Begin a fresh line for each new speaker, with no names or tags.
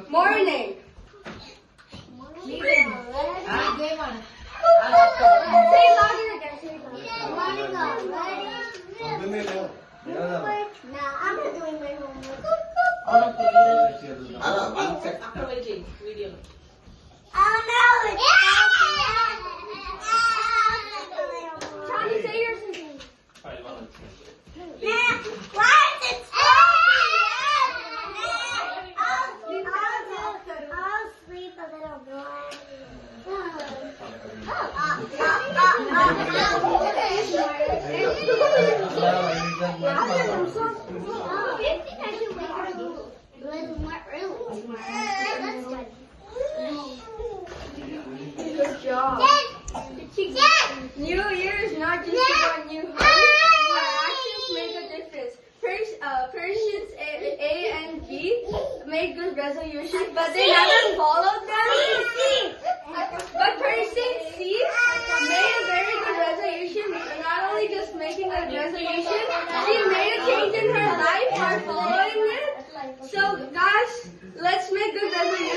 Morning. Say louder again. Say louder.
Nah, I'm not doing my homework. Oh no!
Charlie, say yours.
Nah, why is it I'll sleep a little more.
Good job. New Year is not just about new habits. Our actions make a difference. Persians A and B made good resolutions, but they never followed them. But person C made a very good resolution. Not only just making a resolution, she made a change in her life by following it. So guys, let's make good resolutions.